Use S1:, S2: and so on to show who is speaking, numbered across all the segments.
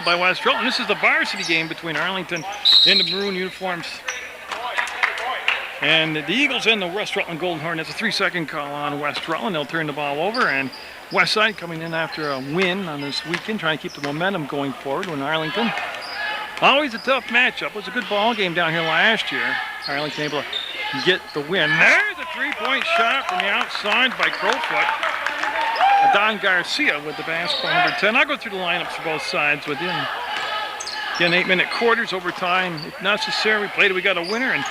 S1: By West Rutland. This is the varsity game between Arlington in the maroon uniforms and the Eagles and the West Rutland Golden Hornets. A 3-second call on West Rutland. They'll turn the ball over, and Westside coming in after a win on this weekend, trying to keep the momentum going forward. When Arlington, always a tough matchup. It was a good ball game down here last year. Arlington able to get the win. There's a three-point shot from the outside by Crowfoot. Don Garcia with the basketball, number 10. I'll go through the lineups for both sides with you. Again, 8-minute quarters, overtime if necessary. We played it, we got a winner, and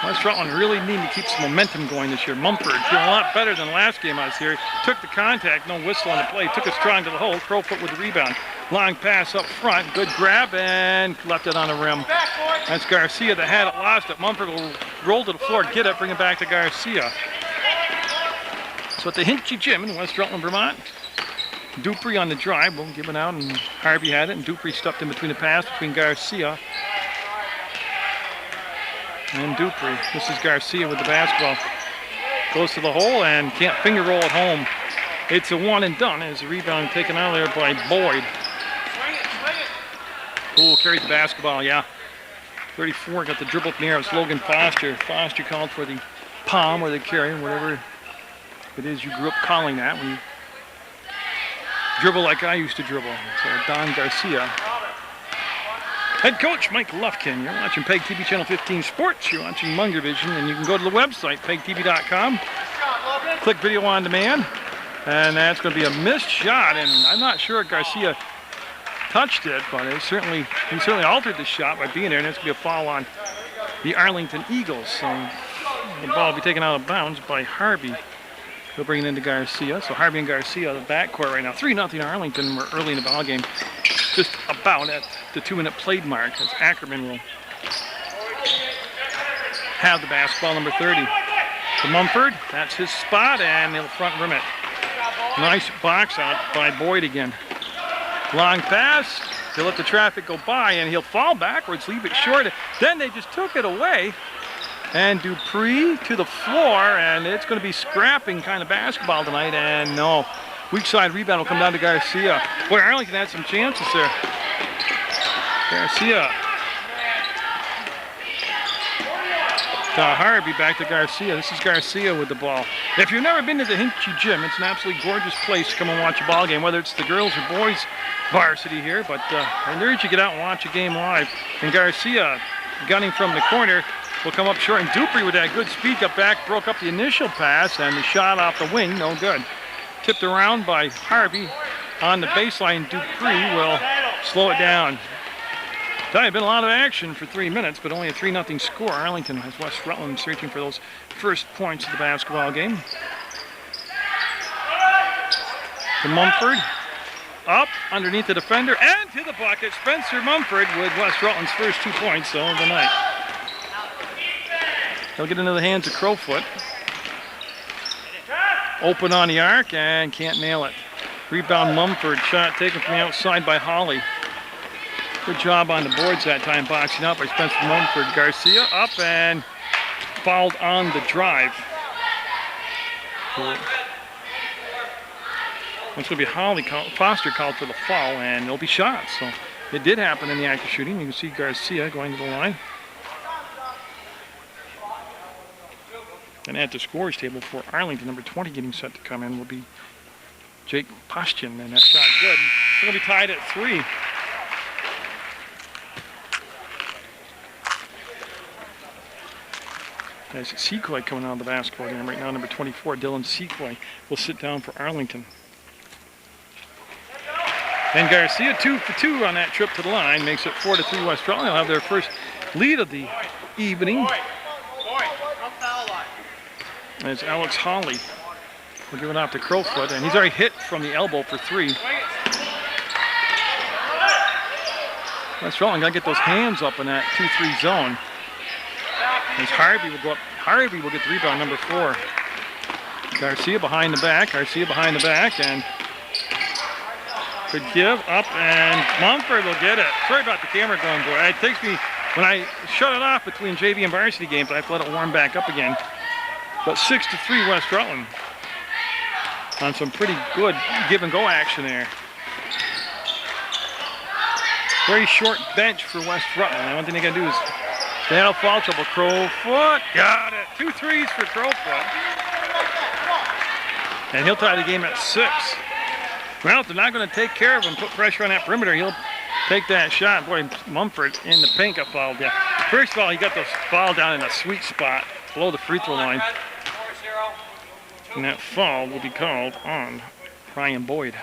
S1: West Rutland really needing to keep some momentum going this year. Mumford feeling a lot better than last game I was here. Took the contact, no whistle on the play. Took it strong to the hole. Crowfoot with the rebound. Long pass up front, good grab, and left it on the rim. That's Garcia that had it, lost it. Mumford will roll to the floor, get it, bring it back to Garcia. So at the Hinchy Gym in West Rutland, Vermont, Dupree on the drive, well, given out, and Harvey had it, and Dupree stuffed in between the pass between Garcia and Dupree. This is Garcia with the basketball. Goes to the hole and can't finger roll it home. It's a one and done as the rebound taken out of there by Boyd. Oh, carried the basketball, yeah. 34 got the dribble up in the air. It was Logan Foster. Foster called for the palm or the carry, whatever it is you grew up calling that when you dribble like I used to dribble. So Don Garcia. Head coach Mike Lufkin. You're watching PEGTV Channel 15 Sports. You're watching Munger Vision, and you can go to the website, PEGTV.com. Click video on demand, and that's going to be a missed shot. And I'm not sure Garcia touched it, but he certainly altered the shot by being there, and it's going to be a foul on the Arlington Eagles. So the ball will be taken out of bounds by Harvey. He'll bring it into Garcia. So Harvey and Garcia, the backcourt right now. 3-0 Arlington. We're early in the ball game. Just about at the 2-minute played mark as Ackerman will have the basketball, number 30. To Mumford. That's his spot, and he'll front rim it. Nice box out by Boyd again. Long pass. He'll let the traffic go by, and he'll fall backwards, leave it short. Then they just took it away. And Dupree to the floor, and it's going to be scrapping kind of basketball tonight, and no. Weak side rebound will come down to Garcia. Boy, Arlington had some chances there. Garcia. To Harvey, back to Garcia. This is Garcia with the ball. If you've never been to the Hinchy Gym, it's an absolutely gorgeous place to come and watch a ball game, whether it's the girls or boys varsity here, but I encourage you to get out and watch a game live. And Garcia gunning from the corner. Will come up short, and Dupree with that good speed got back, broke up the initial pass, and the shot off the wing, no good. Tipped around by Harvey on the baseline. Dupree will slow it down. Tell you, been a lot of action for 3 minutes, but only a 3-0 score. Arlington has West Rutland searching for those first points of the basketball game. To Mumford, up underneath the defender, and to the bucket. Spencer Mumford with West Rutland's first 2 points of the night. He'll get into the hands of Crowfoot. Open on the arc and can't nail it. Rebound Mumford. Shot taken from the outside by Holly. Good job on the boards that time, boxing out by Spencer Mumford. Garcia up and fouled on the drive. It's going to be Holly. Foster called for the foul, and there'll be shots. So it did happen in the act of shooting. You can see Garcia going to the line. And at the scores table for Arlington, number 20 getting set to come in will be Jake Postian, and that shot good. They're going to be tied at 3. There's Sequoia coming out of the basketball game right now. Number 24, Dylan Sequoia, will sit down for Arlington. And Garcia 2 for 2 on that trip to the line, makes it 4-3 West Rutland. They'll have their first lead of the evening. And it's Alex Holly. We'll give it off to Crowfoot, and he's already hit from the elbow for 3. West Rutland got to get those hands up in that 2-3 zone. As Harvey will go up. Harvey will get the rebound, number 4. Garcia behind the back, and could give up, and Mumford will get it. Sorry about the camera going, boy. It takes me, when I shut it off between JV and varsity games, I have to let it warm back up again. But 6-3 West Rutland on some pretty good give and go action there. Very short bench for West Rutland. The one thing they got to do is stay out of foul trouble. Crowfoot, got it. 2 threes for Crowfoot. And he'll tie the game at 6. Well, if they're not going to take care of him, put pressure on that perimeter, he'll take that shot. Boy, Mumford in the paint got fouled. Yeah. First of all, he got the foul down in a sweet spot below the free throw line. And that foul will be called on Ryan Boyd.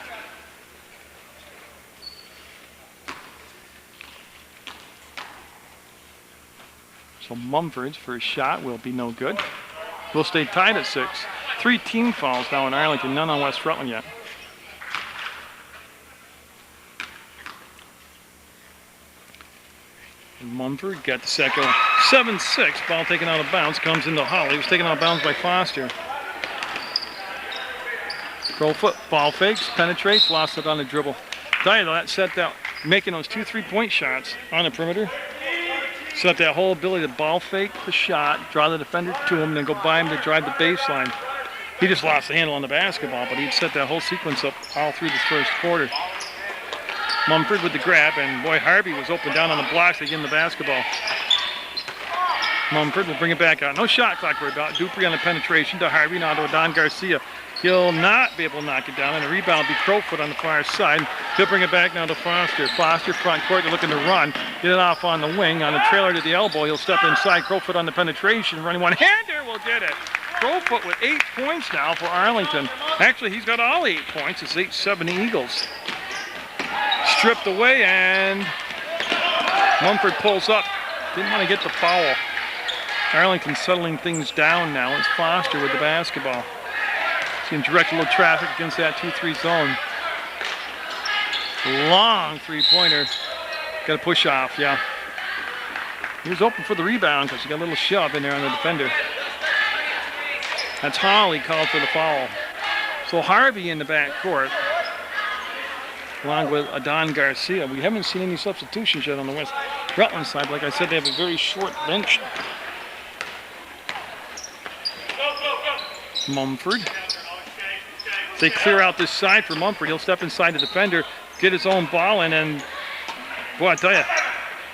S1: So Mumford's first shot will be no good. We'll stay tied at 6. 3 team fouls now in Arlington, none on West Rutland yet. And Mumford got the second. 7-6, ball taken out of bounds, comes into Holly. He was taken out of bounds by Foster. Crowfoot, ball fakes, penetrates, lost it on the dribble. Tell you though, that set that, making those 2 3-point shots on the perimeter. Set that whole ability to ball fake the shot, draw the defender to him, and then go by him to drive the baseline. He just lost the handle on the basketball, but he'd set that whole sequence up all through this first quarter. Mumford with the grab, and boy, Harvey was open down on the blocks to get him the basketball. Mumford will bring it back out. No shot clock for Dupree on the penetration to Harvey, now to Adon Garcia. He'll not be able to knock it down, and the rebound will be Crowfoot on the far side. He'll bring it back now to Foster. Foster front court, they're looking to run. Get it off on the wing. On the trailer to the elbow, he'll step inside. Crowfoot on the penetration, running one-hander, will get it. Crowfoot with 8 points now for Arlington. Actually, he's got all 8 points. It's 8-7 Eagles. Stripped away, and Mumford pulls up. Didn't want to get the foul. Arlington settling things down now. It's Foster with the basketball. He's going to direct a little traffic against that 2-3 zone. Long 3-pointer. Got a push off, yeah. He was open for the rebound because he got a little shove in there on the defender. That's Holly called for the foul. So Harvey in the back court, along with Adon Garcia. We haven't seen any substitutions yet on the West Rutland side. Like I said, they have a very short bench. Mumford. They clear out this side for Mumford. He'll step inside the defender, get his own ball in, and boy, I tell you,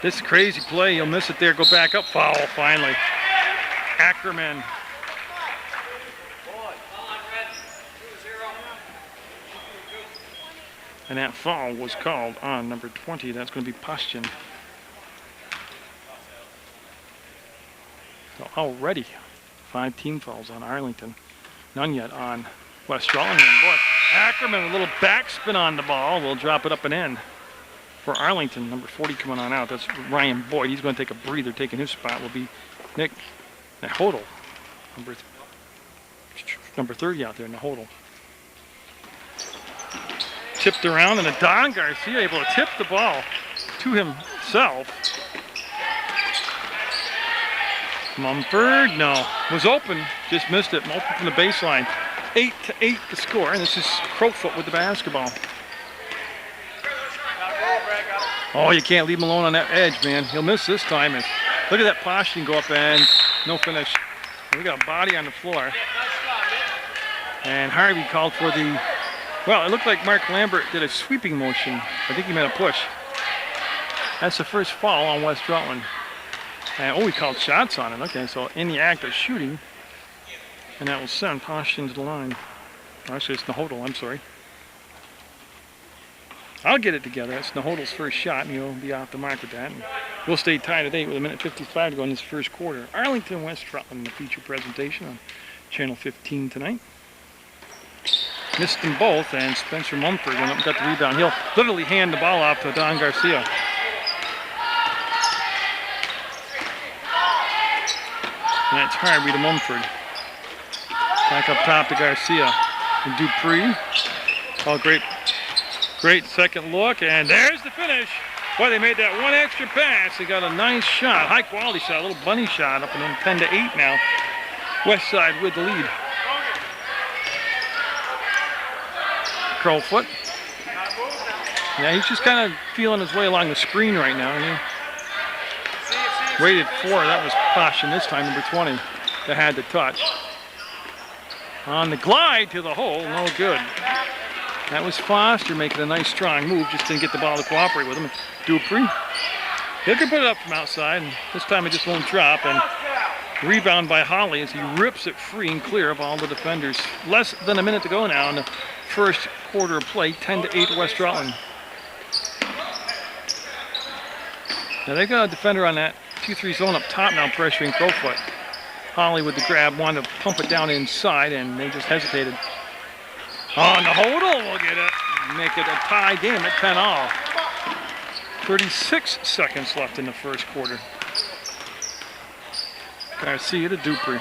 S1: this crazy play. He'll miss it there, go back up, foul finally. Ackerman. And that foul was called on number 20. That's going to be Pushkin. So already 5 team fouls on Arlington. None yet on West Rutland. Boy, Ackerman, a little backspin on the ball. Will drop it up and in for Arlington. Number 40 coming on out. That's Ryan Boyd. He's going to take a breather. Taking his spot will be Nick Nahodl. Number 30 out there, Nahodl. Tipped around, and Adon Garcia able to tip the ball to himself. Mumford, no. Was open, just missed it. Open from the baseline. 8-8 the score, and this is Crowfoot with the basketball. Oh, you can't leave him alone on that edge, man. He'll miss this time. And look at that Pushkin go up and no finish. We got a body on the floor. And Harvey called for the, well, it looked like Mark Lambert did a sweeping motion. I think he made a push. That's the first foul on West Rutland. And, oh, he called shots on it. Okay, so in the act of shooting, and that will send Pushkin to the line. Actually, it's Nahodl, I'm sorry. I'll get it together. That's Nahodl's first shot, and he'll be off the mark with that. And we'll stay tied at 8 with 1:55 to go in this first quarter. Arlington, West Rutland, the feature presentation on Channel 15 tonight. Missed them both, and Spencer Mumford went up and got the rebound. He'll literally hand the ball off to Adon Garcia. And that's Harvey to Mumford. Back up top to Garcia. And Dupree. Oh, great second look, and there's the finish. Boy, they made that one extra pass. They got a nice shot, high quality shot, a little bunny shot up and then 10-8 now. West side with the lead. Crowfoot. Yeah, he's just kind of feeling his way along the screen right now. And he waited for, that was Pushkin this time, number 20, that had the touch. On the glide to the hole, no good. That was Foster making a nice strong move, just didn't get the ball to cooperate with him. Dupree, he can put it up from outside, and this time it just won't drop. And rebound by Holly as he rips it free and clear of all the defenders. Less than a minute to go now in the first quarter of play, 10-8 West Rutland. Now they've got a defender on that 2-3 zone up top now, pressuring Crowfoot. Holly with the grab, wanted to pump it down inside, and they just hesitated. On the hodl, we'll get it. Make it a tie game at 10-all. 36 seconds left in the first quarter. Garcia to Dupree.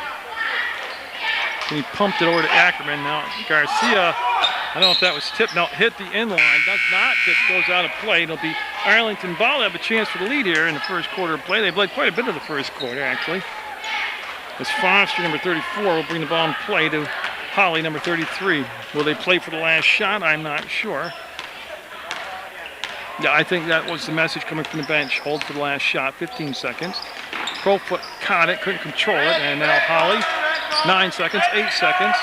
S1: And he pumped it over to Ackerman. Now Garcia, I don't know if that was tipped. No, hit the end line. Does not tip, goes out of play. It'll be Arlington ball. They have a chance for the lead here in the first quarter of play. They played quite a bit of the first quarter, actually. As Foster, number 34, will bring the ball in play to Holly, number 33. Will they play for the last shot? I'm not sure. Yeah, I think that was the message coming from the bench. Hold for the last shot, 15 seconds. Crowfoot caught it, couldn't control it, and now Holly, 9 seconds, 8 seconds.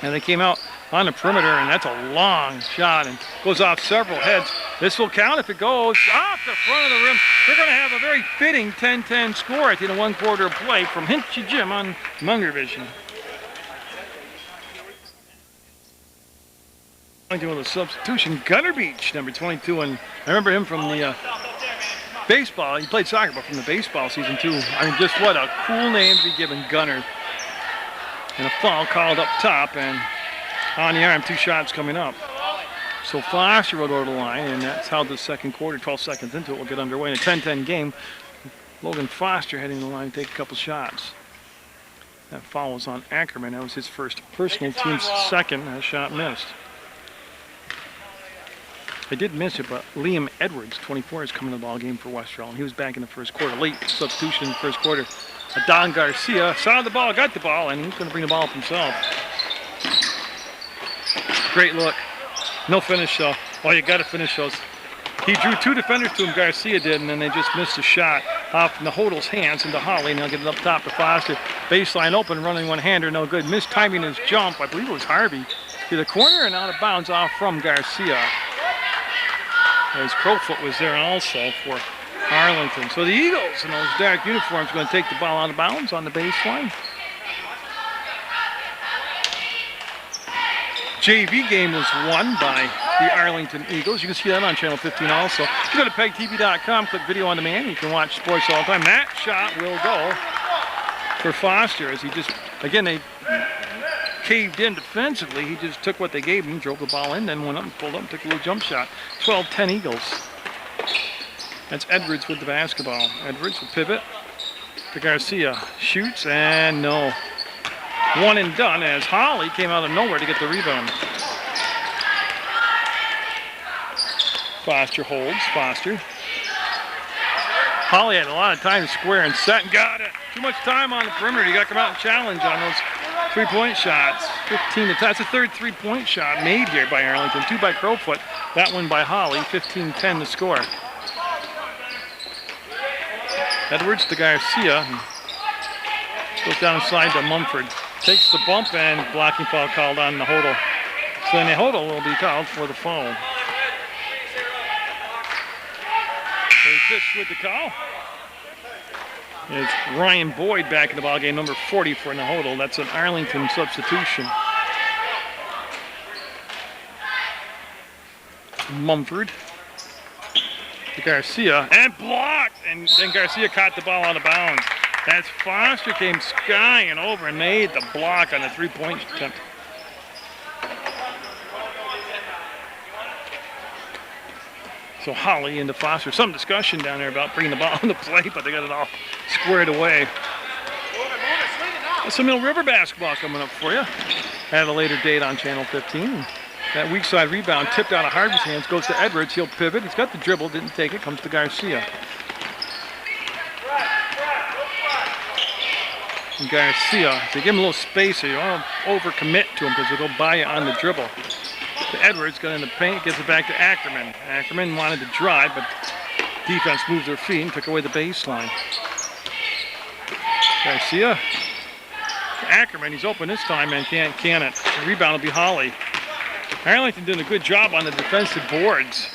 S1: And they came out on the perimeter, and that's a long shot and goes off several heads. This will count if it goes off the front of the rim. They're going to have a very fitting 10-10 score at the end of one quarter of play from Hinchy Jim on Munger Vision. With a substitution, Gunnar Beach, number 22, and I remember him from the baseball. He played soccer, but from the baseball season too. I mean, just what a cool name to be given, Gunnar. And a foul called up top, and on the arm, 2 shots coming up. So Foster will go to the line, and that's how the second quarter, 12 seconds into it, will get underway in a 10-10 game. Logan Foster heading to the line to take a couple shots. That foul was on Ackerman. That was his first personal, team's second. That shot missed. They did miss it, but Liam Edwards, 24, is coming to the ball game for West Rutland. He was back in the first quarter. Late substitution in the first quarter. Don Garcia saw the ball, got the ball, and he's going to bring the ball up himself. Great look. No finish, though. Oh, you got to finish those. He drew 2 defenders to him, Garcia did, and then they just missed a shot off Nahodl's hands into Holly, and they'll get it up top to Foster. Baseline open, running one-hander, no good. Mistiming his jump, I believe it was Harvey, to the corner and out of bounds off from Garcia. As Crowfoot was there also for Arlington. So the Eagles in those dark uniforms are going to take the ball out of bounds on the baseline. JV game was won by the Arlington Eagles. You can see that on Channel 15 also. You go to PEGTV.com, click video on demand. You can watch sports all the time. That shot will go for Foster as he just, again, they caved in defensively. He just took what they gave him, drove the ball in, then went up and pulled up and took a little jump shot. 12-10 Eagles. That's Edwards with the basketball. Edwards will pivot to Garcia. Shoots, and no. One and done as Holly came out of nowhere to get the rebound. Foster holds. Foster. Holly had a lot of time to square and set and got it. Too much time on the perimeter. You got to come out and challenge on those 3-point shots. 15 to 10. That's the third 3-point shot made here by Arlington. 2 by Crowfoot. That one by Holly. 15-10 to score. Edwards to Garcia. Goes down inside to Mumford. Takes the bump and blocking foul called on Nahodl. So Nahodl will be called for the foul. Fish with the call. It's Ryan Boyd back in the ballgame, number 40 for Nahodl. That's an Arlington substitution. Mumford to Garcia and blocked, and then Garcia caught the ball out of bounds. As Foster came skying over and made the block on a 3-point attempt. So Holly into Foster. Some discussion down there about bringing the ball on the plate, but they got it all squared away. Some Mill River basketball coming up for you at a later date on Channel 15. That weak side rebound tipped out of Harvey's hands, goes to Edwards. He'll pivot. He's got the dribble, didn't take it, comes to Garcia. And Garcia, so give him a little space here. You don't want to overcommit to him because he'll go by you on the dribble. To Edwards, got in the paint, gets it back to Ackerman. Ackerman wanted to drive, but defense moved their feet and took away the baseline. Garcia Ackerman. He's open this time and can't can it. The rebound will be Holly. Arlington doing a good job on the defensive boards.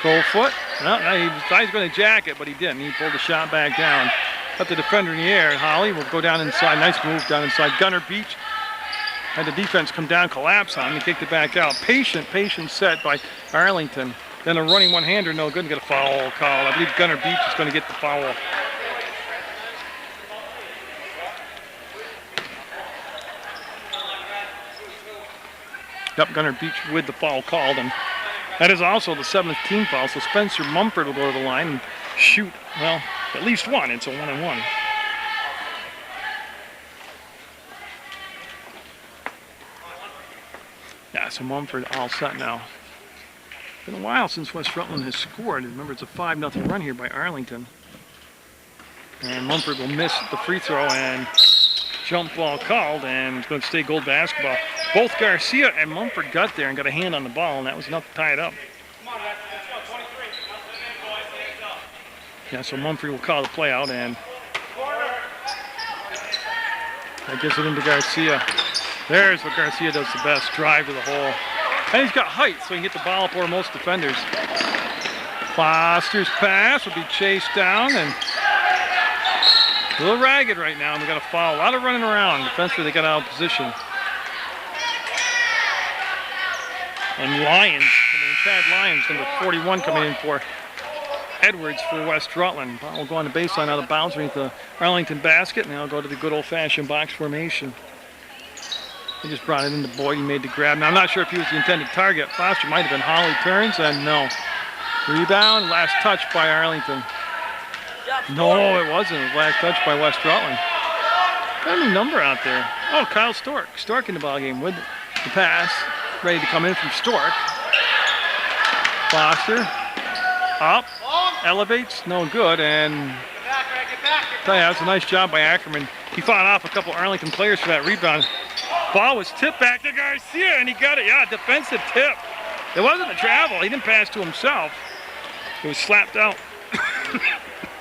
S1: Goldfoot. No, he thought he was going to jack it, but he didn't. He pulled the shot back down. Got the defender in the air, and Holly will go down inside. Nice move down inside. Gunner Beach had the defense come down, collapse on him. He kicked it back out. Patient set by Arlington. Then a running one-hander, no good, and get a foul call. I believe Gunner Beach is going to get the foul. Yep, Gunner Beach with the foul called, and that is also the 7th team foul. So Spencer Mumford will go to the line and shoot, well, at least one. It's a 1-and-1. Yeah, so Mumford all set now. Been a while since West Rutland has scored. Remember, it's a 5-0 run here by Arlington. And Mumford will miss the free throw and jump ball called, and it's going to stay Gold basketball. Both Garcia and Mumford got there and got a hand on the ball, and that was enough to tie it up. Yeah, so Mumford will call the play out, and that gets it into Garcia. There's what Garcia does the best, drive to the hole. And he's got height, so he can get the ball up over most defenders. Foster's pass will be chased down, and a little ragged right now, and we got a foul. A lot of running around. Defensively, they got out of position. And Lyons, Chad Lyons, number 41, coming in for Edwards for West Rutland. Ball will go on the baseline out of bounds underneath the Arlington basket, and now go to the good old-fashioned box formation. He just brought it into Boyd. He made the grab. Now, I'm not sure if he was the intended target. Foster might have been. Holly turns, and no. Rebound, last touch by Arlington. No, it wasn't. It was last touch by West Rutland. Got a new number out there. Oh, Kyle Stork. Stork in the ballgame with the pass. Ready to come in from Stork. Foster. Up. Elevates. No good. And tell you, that was a nice job by Ackerman. He fought off a couple Arlington players for that rebound. Ball was tipped back to Garcia, and he got it. Yeah, defensive tip. It wasn't a travel. He didn't pass to himself. It was slapped out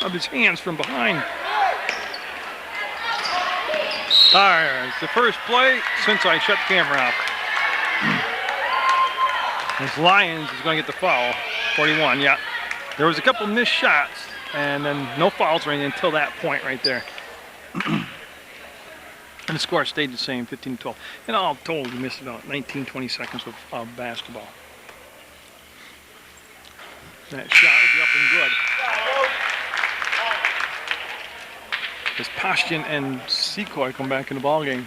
S1: of his hands from behind. All right, it's the first play since I shut the camera off. This Lyons is going to get the foul. 41, yeah. There was a couple missed shots, and then no fouls or anything until that point right there. And the score stayed the same, 15-12. And all told, we missed about 19-20 seconds of basketball. That shot will be up and good. As Pashtian and Secoy come back in the ballgame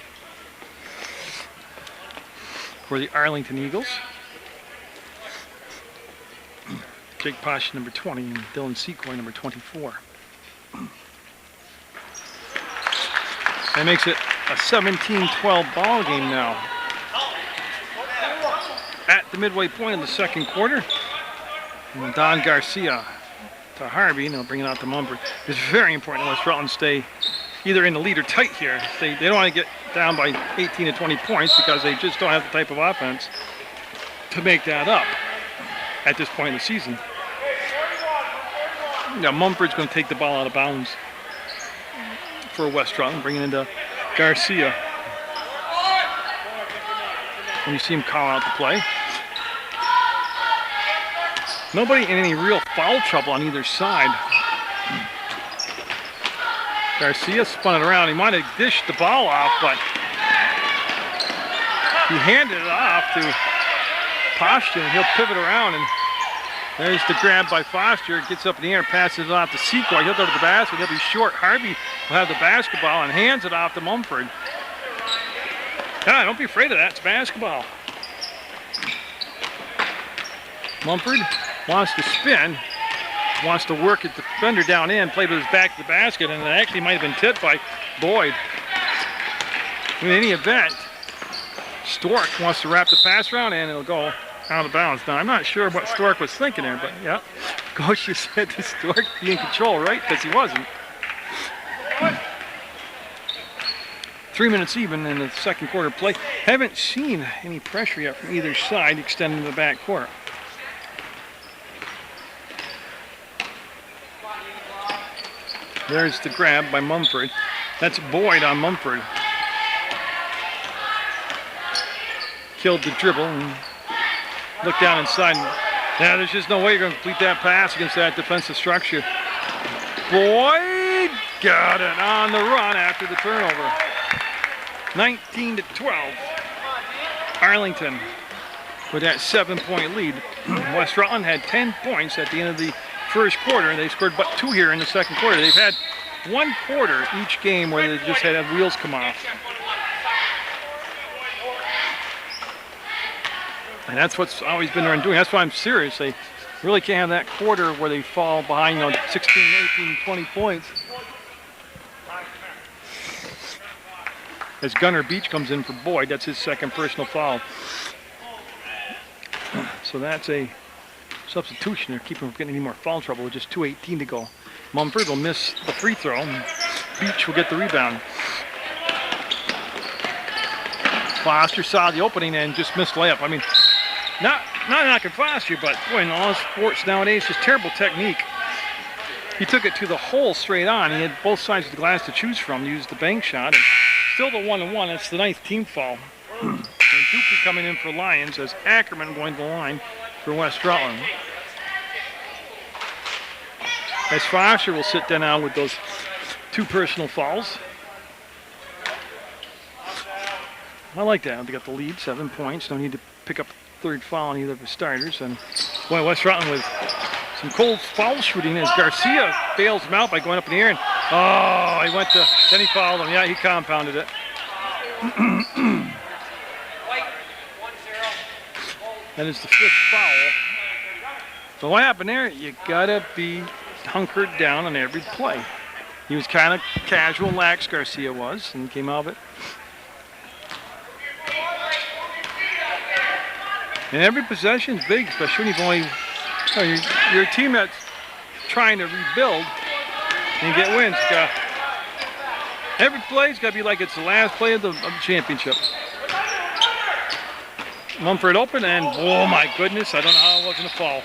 S1: for the Arlington Eagles. Jake Pashtian, number 20, and Dylan Secoy, number 24. That makes it a 17-12 ball game now. At the midway point of the second quarter, and Don Garcia to Harvey, and they'll bring it out to Mumford. It's very important that West Rutland stay either in the lead or tight here. They don't want to get down by 18 to 20 points because they just don't have the type of offense to make that up at this point in the season. Now Mumford's going to take the ball out of bounds for West Rutland, bring it into Garcia. And you see him call out the play. Nobody in any real foul trouble on either side. Garcia spun it around. He might have dished the ball off, but he handed it off to Pashtian. He'll pivot around, and there's the grab by Foster. Gets up in the air, passes it off to Secoy. He'll go to the basket. He'll be short. Harvey will have the basketball and hands it off to Mumford. Yeah, don't be afraid of that. It's basketball. Mumford wants to spin, wants to work at the defender down in, played with his back to the basket, and it actually might have been tipped by Boyd. In any event, Stork wants to wrap the pass around, and it'll go out of bounds. Now, I'm not sure what Stork was thinking there, but yeah, Coach just said to Stork be in control, right? Because he wasn't. 3 minutes even in the second quarter play. Haven't seen any pressure yet from either side extending to the back court. There's the grab by Mumford. That's Boyd on Mumford. Killed the dribble and looked down inside. Yeah, there's just no way you're going to complete that pass against that defensive structure. Boyd got it on the run after the turnover. 19-12. Arlington with that 7-point lead. West Rutland had 10 points at the end of the first quarter. They scored but 2 here in the second quarter. They've had 1 quarter each game where they just had wheels come off. And that's what's always been their doing. That's why I'm serious. They really can't have that quarter where they fall behind, 16, 18, 20 points. As Gunnar Beach comes in for Boyd, that's his second personal foul. So that's a substitution. They're keeping from getting any more foul trouble with just 2:18 to go. Mumford will miss the free throw. And Beach will get the rebound. Foster saw the opening and just missed layup. I mean, not knocking Foster, but boy, in all sports nowadays, just terrible technique. He took it to the hole straight on. He had both sides of the glass to choose from. He used the bank shot, and still the 1-1. That's the 9th team foul. And Dupree coming in for Lions as Ackerman going to the line for West Rutland. As Foster will sit down now with those 2 personal fouls. I like that. They got the lead, 7 points. No need to pick up 3rd foul on either of the starters. And boy, West Rutland with some cold foul shooting as Garcia bails him out by going up in the air. And he went to, then he fouled him. Yeah, he compounded it. That is the 5th foul. So what happened there? You gotta be hunkered down on every play. He was kind of casual, lax, Garcia was, and came out of it. And every possession is big, especially when you've only, you're a team that's trying to rebuild and get wins. Every play's got to be like it's the last play of the championship. Mumford open, and oh my goodness, I don't know how it wasn't a foul.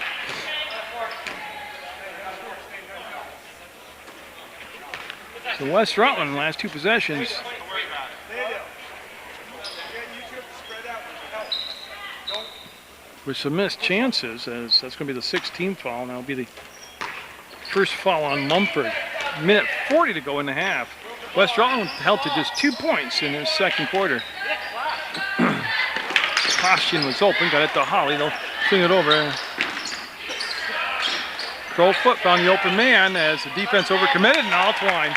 S1: So West Rutland, last 2 possessions. With some missed chances, as that's going to be the 16th foul, and that'll be the first foul on Mumford. Minute 40 to go in the half. West Rutland held to just 2 points in their second quarter. Kostian was open, got it to Holly. They'll swing it over. Crowfoot found the open man as the defense overcommitted, and all to line.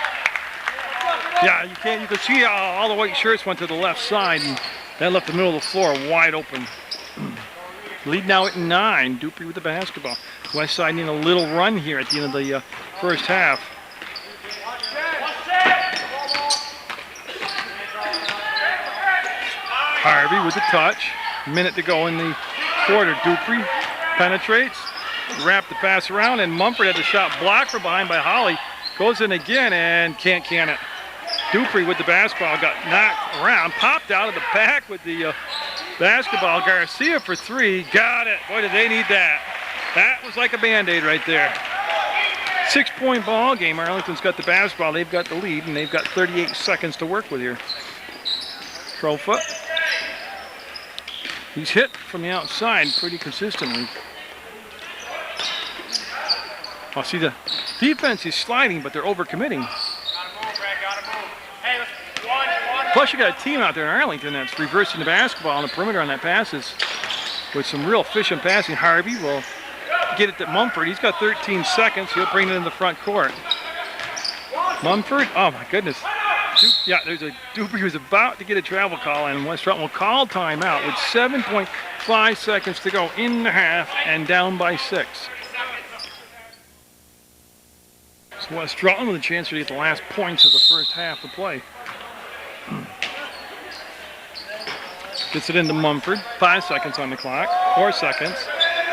S1: Yeah, you can see how all the white shirts went to the left side, and that left the middle of the floor wide open. Lead now at 9. Dupree with the basketball. West Side needing a little run here at the end of the first half. Harvey with the touch. Minute to go in the quarter. Dupree penetrates. Wrapped the pass around, and Mumford had the shot blocked from behind by Holly. Goes in again and can't can it. Dupree with the basketball got knocked around. Popped out of the back with the basketball. Garcia for 3. Got it. Boy, did they need that. That was like a Band-Aid right there. 6-point ball game. Arlington's got the basketball. They've got the lead, and they've got 38 seconds to work with here. Crowfoot. He's hit from the outside pretty consistently. I'll see the defense is sliding, but they're overcommitting. Plus, you got a team out there in Arlington that's reversing the basketball on the perimeter on that passes with some real efficient passing. Harvey will get it to Mumford. He's got 13 seconds. He'll bring it in the front court. Mumford, oh my goodness. Dupree was about to get a travel call, and West Rutland will call timeout with 7.5 seconds to go in the half and down by 6. So West Rutland with a chance to get the last points of the first half of play. Gets it into Mumford. 5 seconds on the clock. 4 seconds.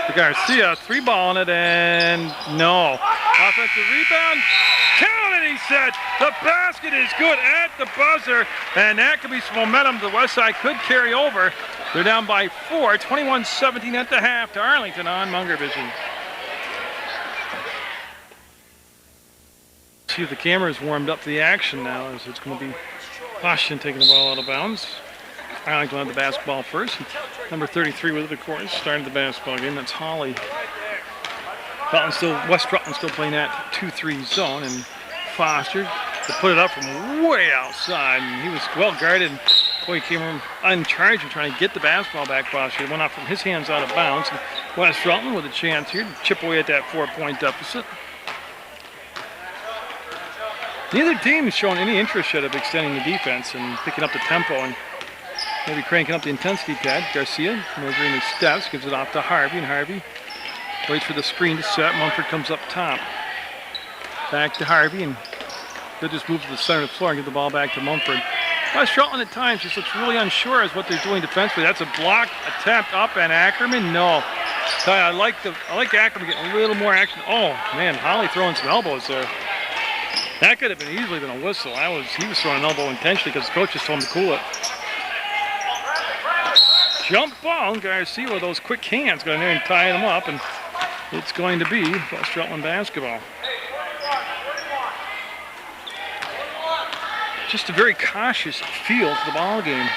S1: For Garcia, 3-ball on it, and no. Offensive rebound. Count it, he said. The basket is good at the buzzer, and that could be some momentum the West Side could carry over. They're down by 4, 21-17 at the half to Arlington on Munger Vision. See if the camera's warmed up to the action now, as it's going to be Washington taking the ball out of bounds. Arlington will have the basketball first. Number 33 with it, of course, started the basketball game. That's Holly. West Rutland still playing that 2-3 zone, and Foster to put it up from way outside, and he was well guarded. Boy, he came uncharged and trying to get the basketball back. Foster. It went off from his hands out of bounds. And West Rutland with a chance here to chip away at that 4-point deficit. Neither team is showing any interest yet of extending the defense and picking up the tempo and maybe cranking up the intensity tad. Garcia measuring his steps, gives it off to Harvey, and Harvey waits for the screen to set. Mumford comes up top. Back to Harvey, and they'll just move to the center of the floor and give the ball back to Mumford. West Rutland at times just looks really unsure as what they're doing defensively. That's a block attempt up, and Ackerman, no. I like Ackerman getting a little more action. Oh man, Holly throwing some elbows there. That could have been easily been a whistle. He was throwing an elbow intentionally because the coach just told him to cool it. Jump ball, Garcia with those quick hands going in there and tying them up, and it's going to be West Rutland basketball. Just a very cautious feel to the ball game.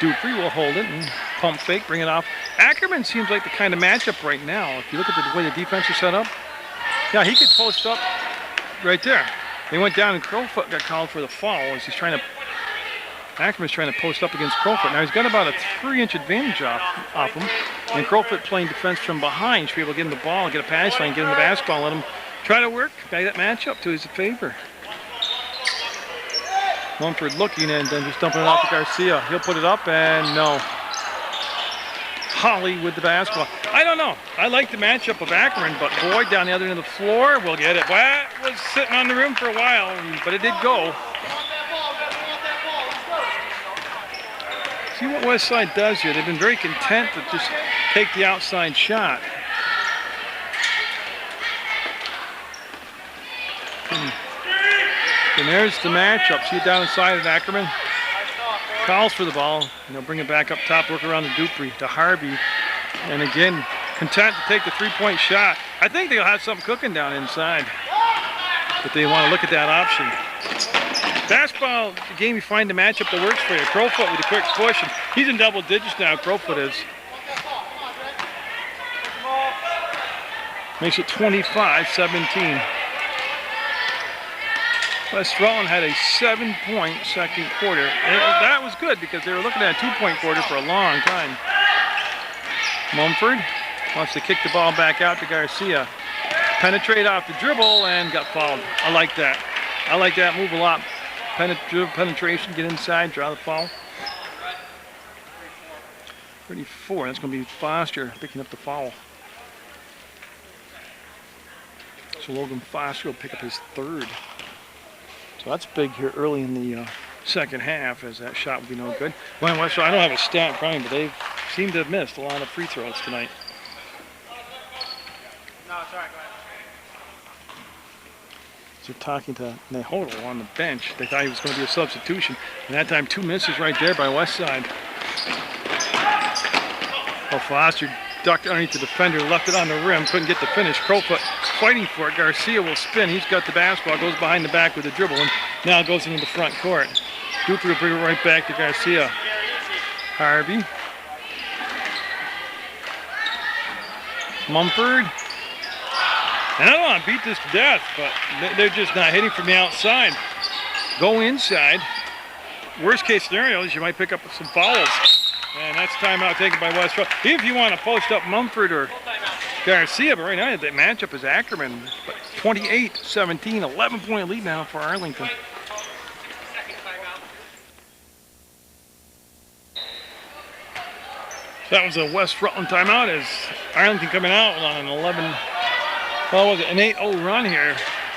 S1: Dupree will hold it and pump fake, bring it off. Ackerman seems like the kind of matchup right now. If you look at the way the defense is set up, yeah, he could post up right there. They went down and Crowfoot got called for the foul as he's trying to. Ackerman's trying to post up against Crowfoot. Now he's got about a 3-inch advantage off him. And Crowfoot playing defense from behind should be able to get him the ball, get a pass line, get him the basketball, let him try to work that matchup to his favor. Mumford looking and then just dumping it off to Garcia. He'll put it up and no. Holly with the basketball. I don't know. I like the matchup of Ackerman, but Boyd down the other end of the floor will get it. Well, that was sitting on the rim for a while, but it did go. See what Westside does here. They've been very content to just take the outside shot. And there's the matchup. See it down inside of Ackerman. Calls for the ball, and they'll bring it back up top, work around to Dupree, to Harvey. And again, content to take the 3-point shot. I think they'll have something cooking down inside, but they want to look at that option. Basketball, the game you find the matchup that works for you. Crowfoot with a quick push, and he's in double digits now, Crowfoot is. Makes it 25-17. West Rutland had a 7-point second quarter. And that was good because they were looking at a 2-point quarter for a long time. Mumford wants to kick the ball back out to Garcia. Penetrate off the dribble and got fouled. I like that. I like that move a lot. Penetration, get inside, draw the foul. 34, that's going to be Foster picking up the foul. So Logan Foster will pick up his third. So that's big here early in the second half, as that shot would be no good. Well, I don't have a stat in front of me, but they seem to have missed a lot of free throws tonight. No, it's all right, go ahead. So talking to Nehodl on the bench. They thought he was going to be a substitution. And that time, 2 misses right there by Westside. Well, Foster ducked underneath the defender, left it on the rim, couldn't get the finish. Crowfoot fighting for it. Garcia will spin. He's got the basketball, goes behind the back with the dribble, and now goes into the front court. Dupree will bring it right back to Garcia. Harvey. Mumford. And I don't want to beat this to death, but they're just not hitting from the outside. Go inside. Worst case scenario is you might pick up some fouls. And that's timeout taken by West Rutland. If you want to post up Mumford or Garcia, but right now the matchup is Ackerman. 28-17, 11-point lead now for Arlington. That was a West Rutland timeout as Arlington coming out on an 8-0 run here.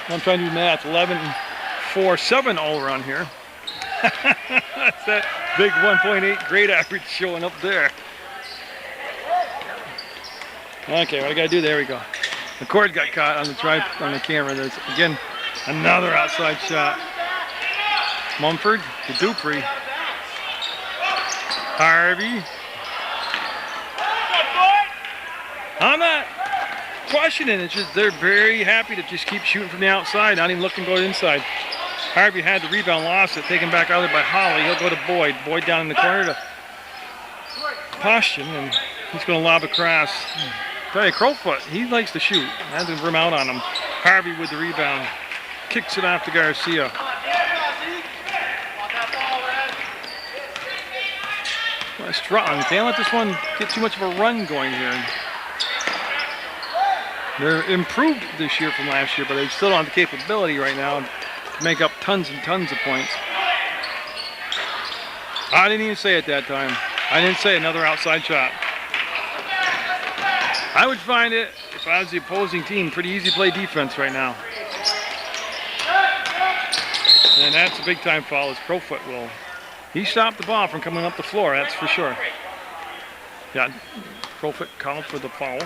S1: I'm trying to do math. 11-4-7-0 run here. That's that big 1.8 grade average showing up there. Okay, what I gotta do? There we go. The cord got caught on the camera. There's again another outside shot. Mumford to Dupree. Harvey. On that questioning. It's just they're very happy to just keep shooting from the outside, not even looking to go inside. Harvey had the rebound, lost it, taken back out there by Holly. He'll go to Boyd. Boyd down in the corner to Poston, and he's going to lob across. Tell you, Crowfoot, he likes to shoot. Has to rim out on him. Harvey with the rebound. Kicks it off to Garcia. West Rutland, can't let this one get too much of a run going here. They're improved this year from last year, but they still don't have the capability right now to make up tons and tons of points. I didn't even say it that time. I didn't say another outside shot. I would find it, if I was the opposing team, pretty easy to play defense right now. And that's a big time foul as Crowfoot will. He stopped the ball from coming up the floor, that's for sure. Yeah, Crowfoot called for the foul.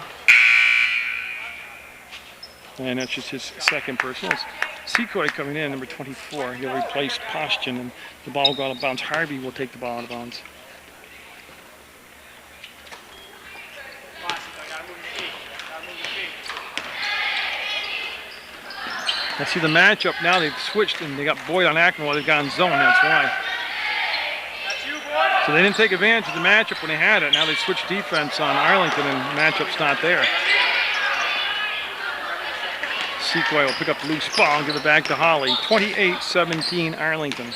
S1: And that's just his second personal. Secoy coming in, number 24. He'll replace Poston, and the ball will go out of bounds. Harvey will take the ball out of bounds. I see the matchup now. They've switched and they got Boyd on Ackerman while they've gone zone. That's why. So they didn't take advantage of the matchup when they had it. Now they switched defense on Arlington and the matchup's not there. Sequoia will pick up the loose ball and give it back to Holly. 28-17 Arlington.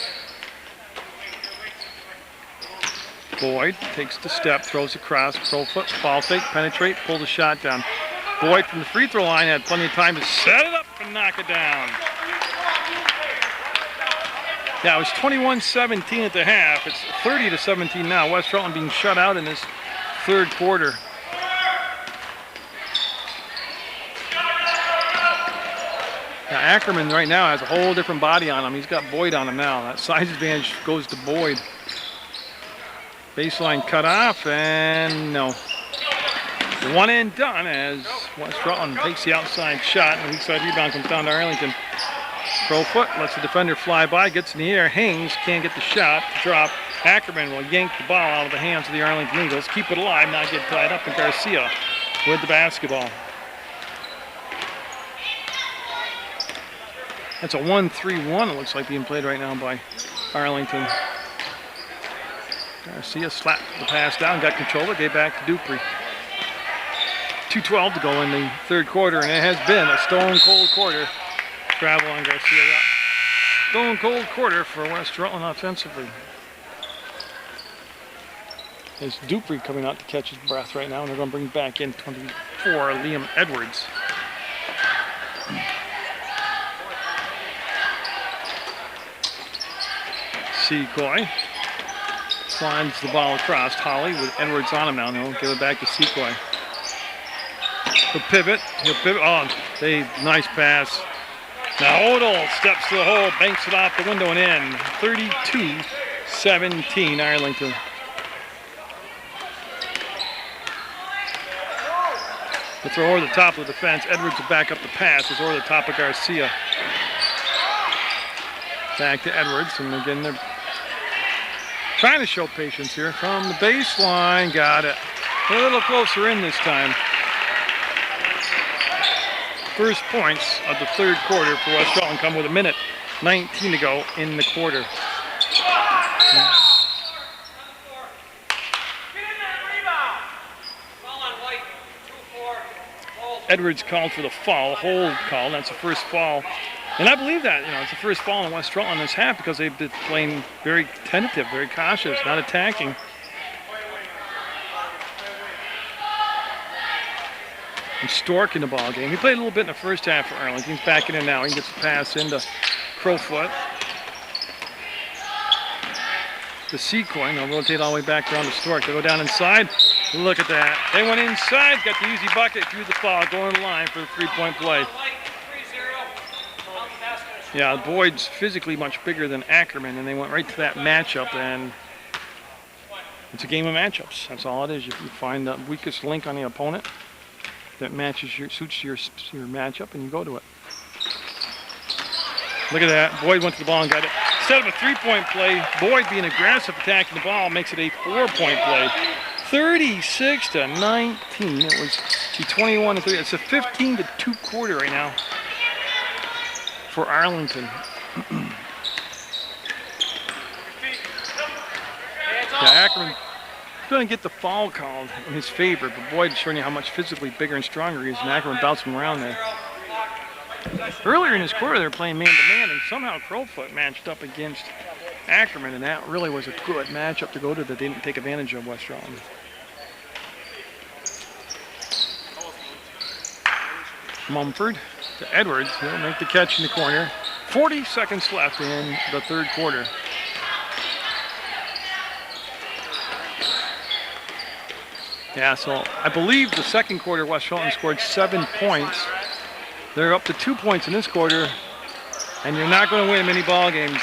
S1: Boyd takes the step, throws across. Crowfoot, ball fake, penetrate, pull the shot down. Boyd from the free throw line had plenty of time to set it up and knock it down. Yeah, it was 21-17 at the half. It's 30-17 now. West Rutland being shut out in this third quarter. Now Ackerman right now has a whole different body on him. He's got Boyd on him now. That size advantage goes to Boyd. Baseline cut off, and no. One and done as West Rutland takes the outside shot, and the weak side rebound comes down to Arlington. Crowfoot lets the defender fly by, gets in the air. Haynes can't get the shot to drop. Ackerman will yank the ball out of the hands of the Arlington Eagles. Keep it alive, not get tied up, and Garcia with the basketball. That's a 1-3-1, it looks like, being played right now by Arlington. Garcia slapped the pass down, got control of it, gave back to Dupree. 2:12 to go in the third quarter, and it has been a stone-cold quarter. Travel on Garcia. Stone-cold quarter for West Rutland offensively. There's Dupree coming out to catch his breath right now, and they're going to bring back in 24, Liam Edwards. Secoy slides the ball across. Holly with Edwards on him now, and he'll give it back to Secoy. He'll pivot. Oh, nice pass. Now Odell steps to the hole, banks it off the window and in. 32-17 Arlington. The throw over the top of the defense. Edwards will back up the pass. It's over the top of Garcia. Back to Edwards, and again they're trying to show patience here. From the baseline, got it. A little closer in this time. First points of the third quarter for West Rutland come with 1:19 to go in the quarter. Edwards called for the foul, hold call. That's the first foul. And I believe that, it's the first foul in West Rutland this half because they've been playing very tentative, very cautious, not attacking. And Stork in the ball game. He played a little bit in the first half for Arlington. He's backing in now. He gets the pass into Crowfoot. The Secoy. They'll rotate all the way back around to Stork. They go down inside. Look at that. They went inside, got the easy bucket, drew the foul, going to the line for the three-point play. Yeah, Boyd's physically much bigger than Ackerman, and they went right to that matchup, and it's a game of matchups. That's all it is. You find the weakest link on the opponent that suits your matchup, and you go to it. Look at that. Boyd went to the ball and got it. Instead of a three-point play, Boyd being aggressive attacking the ball makes it a four-point play. 36-19. It was 21-3. It's a 15-2 quarter right now for Arlington. Ackerman going to get the foul called in his favor, but Boyd is showing you how much physically bigger and stronger he is, and Ackerman bouncing around there. Earlier in his quarter, they were playing man-to-man, and somehow Crowfoot matched up against Ackerman, and that really was a good matchup to go to that they didn't take advantage of West Rutland. Mumford to Edwards. He'll make the catch in the corner. 40 seconds left in the third quarter. Yeah, so I believe the second quarter West Rutland scored 7 points. They're up to 2 points in this quarter, and you're not going to win many ball games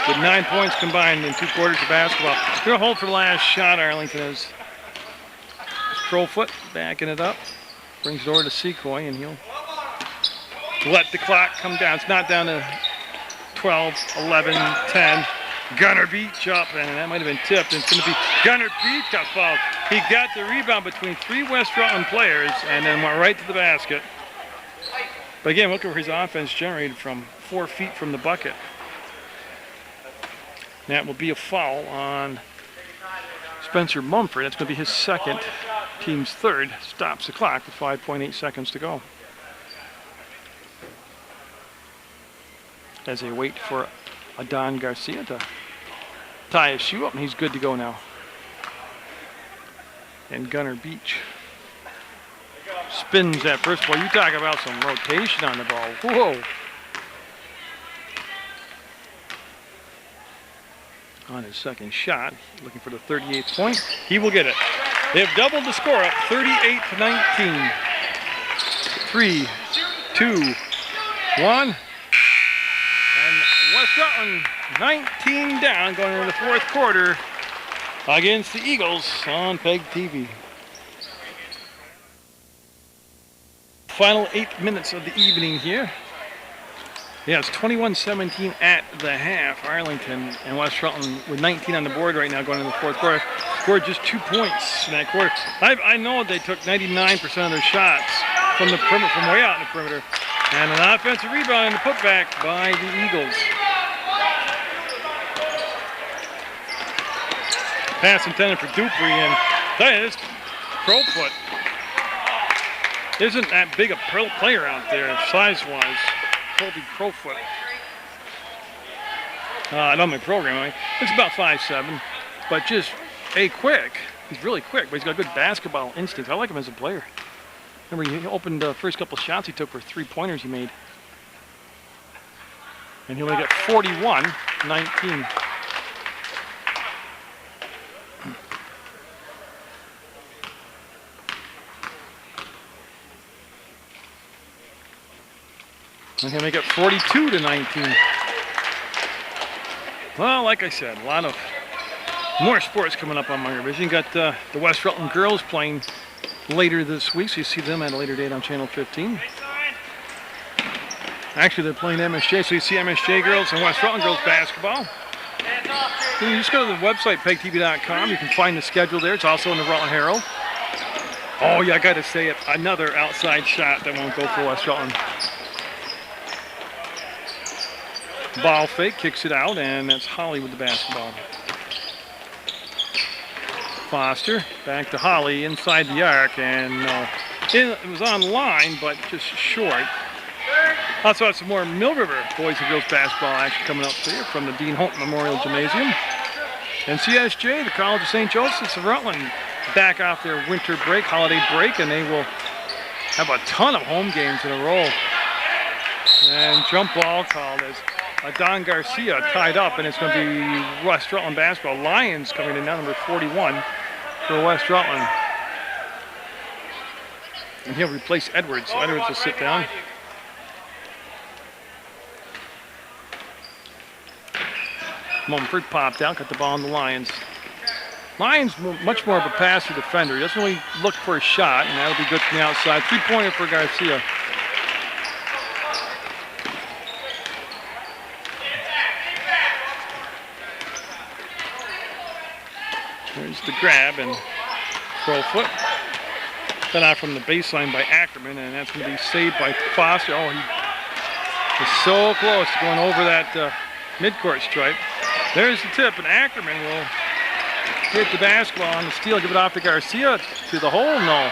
S1: with 9 points combined in 2 quarters of basketball. They're going to hold for the last shot, Arlington is. Crowfoot backing it up. Brings it over to Secoy, and he'll let the clock come down. It's not down to 12, 11, 10. Gunnar Beach up, and that might have been tipped. It's going to be Gunnar Beach got fouled. He got the rebound between 3 West Rutland players and then went right to the basket. But again, look where his offense generated from 4 feet from the bucket. That will be a foul on Spencer Mumford. That's going to be his second, team's third. Stops the clock with 5.8 seconds to go. As they wait for Adon Garcia to tie his shoe up, and he's good to go now. And Gunnar Beach spins that first ball. You talk about some rotation on the ball. Whoa. On his second shot, looking for the 38th point. He will get it. They've doubled the score up, 38-19. 3, 2, 1. And West Rutland 19 down going into the fourth quarter against the Eagles on PEGTV. Final 8 minutes of the evening here. Yeah, it's 21-17 at the half. Arlington and West Rutland with 19 on the board right now going into the fourth quarter. Scored just 2 points in that quarter. I know they took 99% of their shots from the perimeter, from way out in the perimeter. And an offensive rebound and a putback by the Eagles. Pass intended for Dupree, and tell you, this Crowfoot isn't that big a player out there, size-wise. Colby Crowfoot. I know my program, right? It's about 5'7", but just quick. He's really quick, but he's got good basketball instincts. I like him as a player. Remember, he opened the first couple shots he took were 3-pointers he made. And he'll make it 41-19. And he'll make it 42-19. Well, like I said, a lot of more sports coming up on Munger Vision. You got the West Rutland girls playing later this week, so you see them at a later date on Channel 15. Actually, they're playing MSJ, so you see MSJ girls and West Rutland girls basketball. You just go to the website, PEGTV.com. You can find the schedule there. It's also in the Rutland Herald. Oh, yeah, I got to say it. Another outside shot that won't go for West Rutland. Ball fake, kicks it out, and that's Holly with the basketball. Foster, back to Holly, inside the arc, and it was on line, but just short. Also have some more Mill River boys and girls basketball action coming up for you from the Dean Holt Memorial Gymnasium. And CSJ, the College of St. Joseph's of Rutland, back off their winter break, holiday break, and they will have a ton of home games in a row. And jump ball called as Don Garcia tied up, and it's going to be West Rutland basketball. Lions coming in now, number 41 for West Rutland. And he'll replace Edwards. So Edwards will sit down. Mumford popped out, got the ball on the Lions. Lions much more of a passer defender. He doesn't really look for a shot, and that'll be good from the outside. 3-pointer for Garcia. There's the grab, and Crowfoot. Cut off from the baseline by Ackerman, and that's going to be saved by Foster. Oh, he is so close to going over that midcourt stripe. There's the tip, and Ackerman will get the basketball on the steal, give it off to Garcia to the hole. No.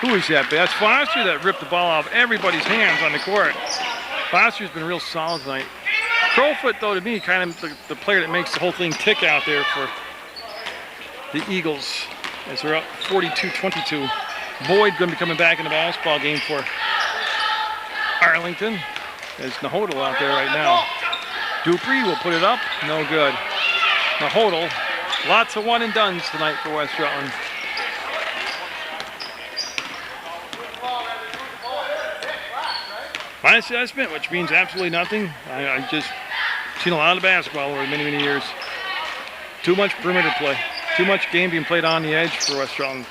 S1: Who is that? That's Foster that ripped the ball off everybody's hands on the court. Foster's been real solid tonight. Crowfoot, though, to me, kind of the player that makes the whole thing tick out there for the Eagles as they're up 42-22. Boyd going to be coming back in the basketball game for Arlington. There's Nahodl out there right now. Dupree will put it up. No good. Nahodl. Lots of one and dones tonight for West Rutland. My assessment, which means absolutely nothing. I've just seen a lot of basketball over many, many years. Too much perimeter play. Too much game being played on the edge for West Rutland.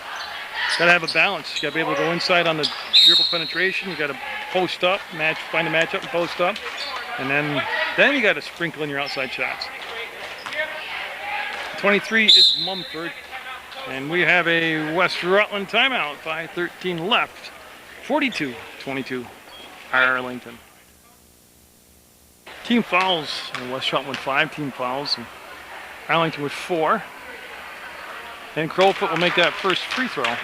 S1: Got to have a balance. You got to be able to go inside on the dribble penetration. You got to post up, find a matchup and post up, and then you got to sprinkle in your outside shots. 23 is Mumford, and we have a West Rutland timeout. 5:13 left. 42-22. Arlington. Team fouls. West Rutland with 5 team fouls, and Arlington with 4. And Crowfoot will make that first free throw.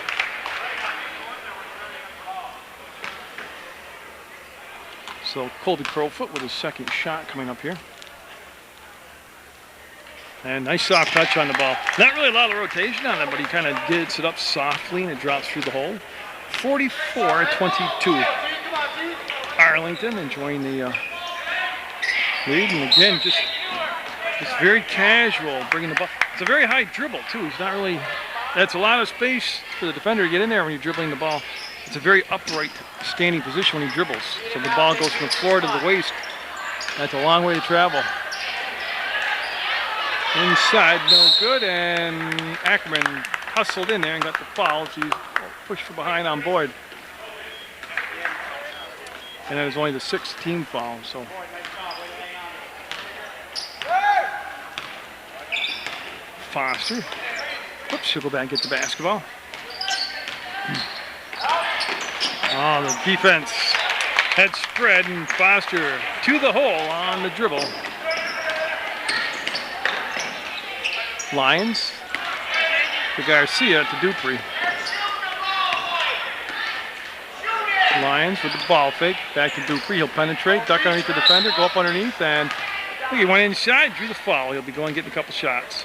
S1: So Colby Crowfoot with his second shot coming up here. And nice soft touch on the ball. Not really a lot of rotation on it, but he kind of gets it up softly and it drops through the hole. 44-22. Arlington enjoying the lead. And again, just very casual bringing the ball. It's a very high dribble too. He's not really, that's a lot of space for the defender to get in there when you're dribbling the ball. It's a very upright standing position when he dribbles. So the ball goes from the floor to the waist. That's a long way to travel. Inside, no good, and Ackerman hustled in there and got the foul. So he's pushed from behind on Boyd. And that is only the 6th team foul, so. Foster. Whoops, she'll go back and get the basketball. Oh, the defense had spread, and Foster to the hole on the dribble. Lyons to Garcia to Dupree. Lyons with the ball fake. Back to Dupree. He'll penetrate, duck underneath the defender, go up underneath, and he went inside, drew the foul. He'll be going getting a couple shots.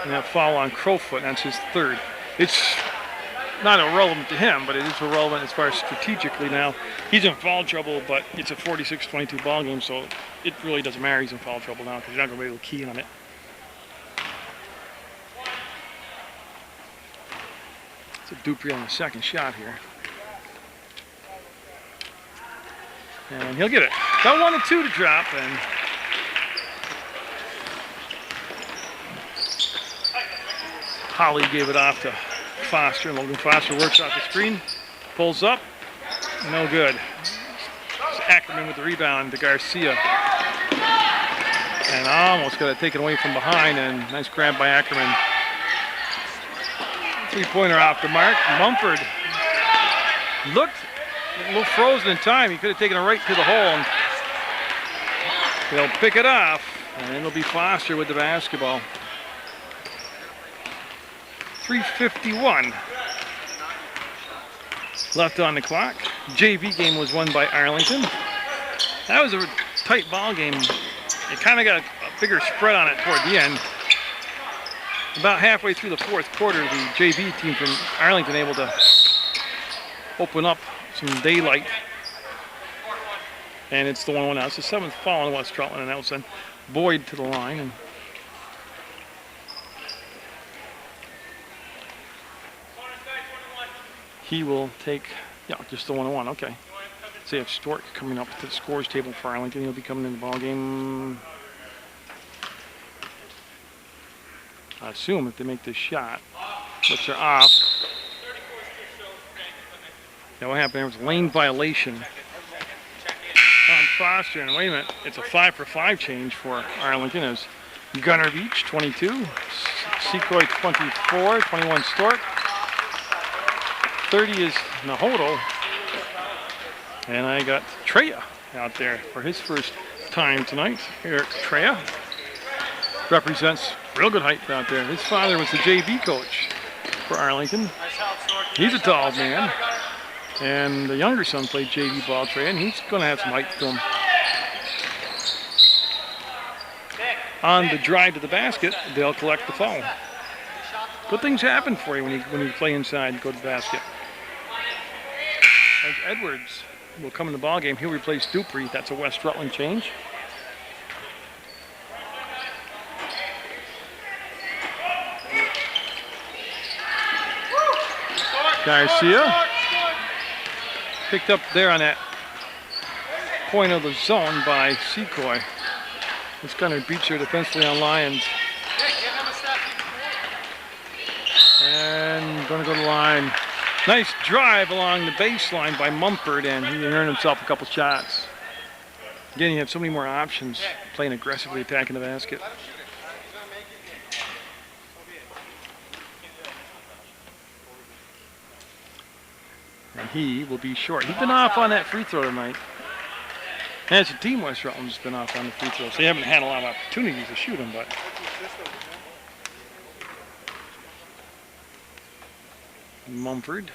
S1: And that foul on Crowfoot, that's his 3rd. It's not irrelevant to him, but it is irrelevant as far as strategically now. He's in foul trouble, but it's a 46-22 ball game, so it really doesn't matter. He's in foul trouble now because you're not going to be able to key on it. So Dupree on the second shot here. And he'll get it. Got 1 and 2 to drop, and Holly gave it off to Foster. Logan Foster works off the screen, pulls up, no good. It's Ackerman with the rebound to Garcia. And almost got it taken away from behind, and nice grab by Ackerman. 3-pointer off the mark. Mumford looked a little frozen in time. He could have taken it right to the hole. And they'll pick it off, and it'll be Foster with the basketball. 3:51 left on the clock. JV game was won by Arlington. That was a tight ball game. It kind of got a bigger spread on it toward the end. About halfway through the 4th quarter, the JV team from Arlington able to open up some daylight. And it's the 1-1 now. It's the 7th foul on West Rutland, and that will send Boyd to the line. And he will take, just the 1-1, okay. So you have Stork coming up to the scores table for Arlington. He'll be coming in the ball game. I assume if they make this shot, which are off. Now what happened there was a lane violation on Foster, and wait a minute, it's a 5-for-5 change for Arlington as Gunner Beach, 22. Secoy, 24. 21, Stork. 30 is Nahodo. And I got Treya out there for his first time tonight. Eric Treya represents real good height out there. His father was the JV coach for Arlington. He's a tall man. And the younger son played JV ball, Treya, and he's going to have some height to him. On the drive to the basket, they'll collect the foul. Good things happen for you when you play inside and go to the basket. As Edwards will come in the ball game, he'll replace Dupree. That's a West Rutland change. Garcia picked up there on that point of the zone by Secoy. It's going to beat her defensively on Lyons. And going to go to the line. Nice drive along the baseline by Mumford, and he earned himself a couple shots. Again, you have so many more options playing aggressively, attacking the basket. And he will be short. He's been off on that free throw tonight. And as a team, West Rutland's been off on the free throw, so they haven't had a lot of opportunities to shoot them, but Mumford.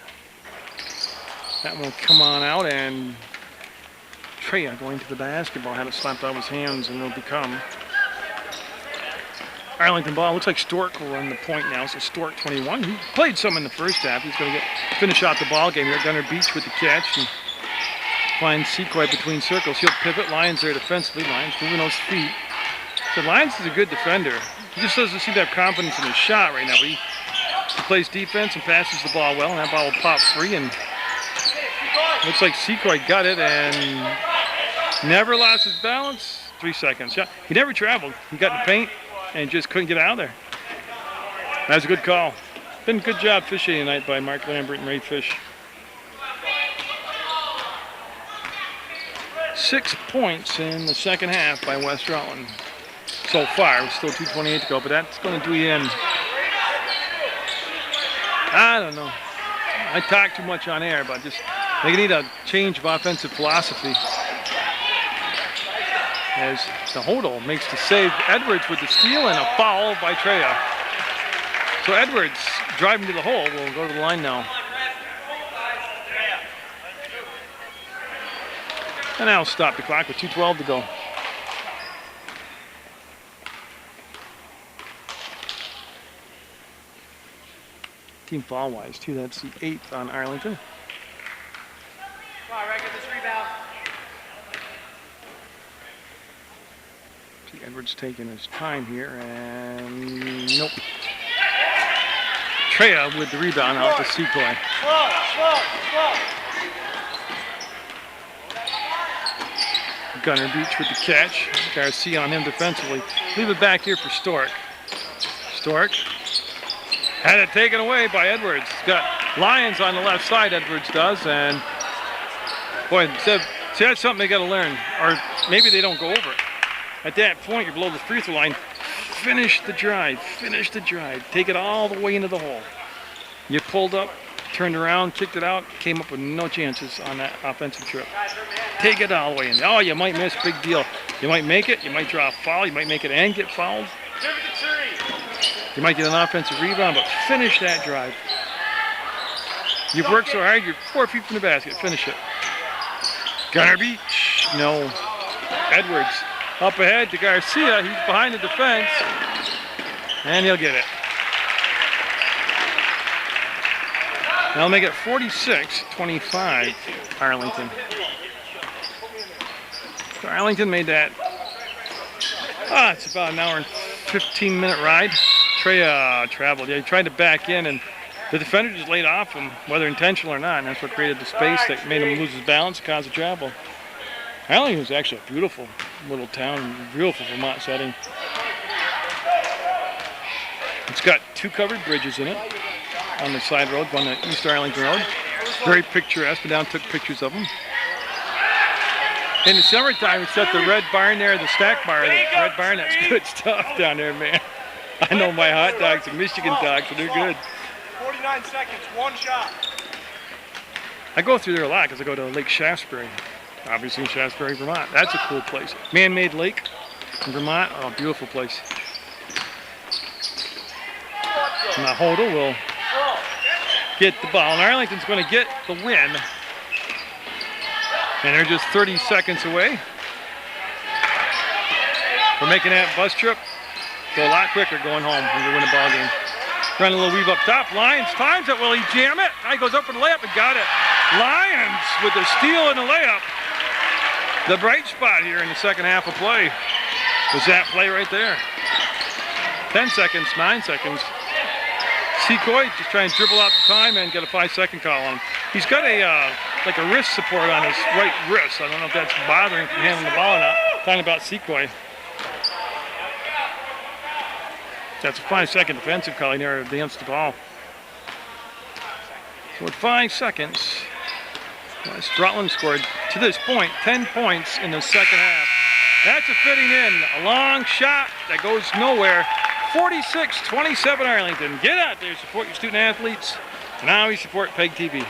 S1: That one will come on out, and Treya going to the basketball, had it slapped out of his hands, and it'll become Arlington ball. Looks like Stork will run the point now, so Stork 21. He played some in the first half. He's going to finish out the ball game here. Gunner Beach with the catch. And finds Secoy between circles. He'll pivot. Lyons there defensively. Lyons moving those feet. So Lyons is a good defender. He just doesn't seem to have confidence in his shot right now, but he plays defense and passes the ball well, and that ball will pop free. And looks like Secoy got it and never lost his balance. 3 seconds. Yeah, he never traveled. He got in the paint and just couldn't get out of there. That was a good call. Been a good job fishing tonight by Mark Lambert and Ray Fish. 6 points in the second half by West Rutland. So far, there's still 2:28 to go, but that's going to do you in. I don't know. I talk too much on air, but just they need a change of offensive philosophy. As the Hodel makes the save, Edwards with the steal and a foul by Treya. So Edwards driving to the hole will go to the line now. And now stop the clock with 2:12 to go. Team foul-wise, too. That's the 8th on Arlington.
S2: Come on, Ray, get this rebound.
S1: See Edwards taking his time here, and nope. Treya with the rebound out to Secoy.
S2: Slow.
S1: Gunner Beach with the catch. Garcia on him defensively. Leave it back here for Stork. Stork had it taken away by Edwards. He's got Lyons on the left side, Edwards does, and boy, see, that's something they got to learn, or maybe they don't go over it. At that point, you're below the free throw line. Finish the drive. Take it all the way into the hole. You pulled up, turned around, kicked it out, came up with no chances on that offensive trip. Take it all the way in. Oh, you might miss, big deal. You might make it, you might draw a foul, you might make it and get fouled. You might get an offensive rebound, but finish that drive. You've worked so hard, you're 4 feet from the basket. Finish it. Gunner Beach, no. Edwards up ahead to Garcia. He's behind the defense, and he'll get it. That'll make it 46-25, Arlington. So Arlington made that, it's about an hour and 15-minute ride. Treya traveled. Yeah, he tried to back in, and the defender just laid off him, whether intentional or not, and that's what created the space that made him lose his balance and cause the travel. Arlington is actually a beautiful little town, beautiful Vermont setting. It's got 2 covered bridges in it on the side road, on the East Arlington Road. Very picturesque. Been down, took pictures of them. In the summertime, it's at the red barn there, the snack bar. The red barn, that's good stuff down there, man. I know my hot dogs are Michigan dogs, so they're good.
S2: 49 seconds, one shot.
S1: I go through there a lot because I go to Lake Shaftesbury, obviously in Shaftesbury, Vermont. That's a cool place. Man-made lake in Vermont. Oh, beautiful place. Now Hodel will get the ball, and Arlington's going to get the win. And they're just 30 seconds away from making that bus trip go a lot quicker going home when you win a ball game. Run a little weave up top. Lions times it. Will he jam it? He goes up for the layup and got it. Lions with the steal and the layup. The bright spot here in the second half of play was that play right there. 10 seconds, 9 seconds. Secoy just trying to dribble out the time and get a 5-second call on him. He's got a like a wrist support on his right wrist. I don't know if that's bothering him from handling the ball or not. Talking about Secoy. That's a 5-second defensive call. He never advanced the ball. So with 5 seconds, Rutland scored to this point 10 points in the second half. That's a fitting in. A long shot that goes nowhere. 46-27 Arlington. Get out there, support your student athletes. And now we support PEGTV.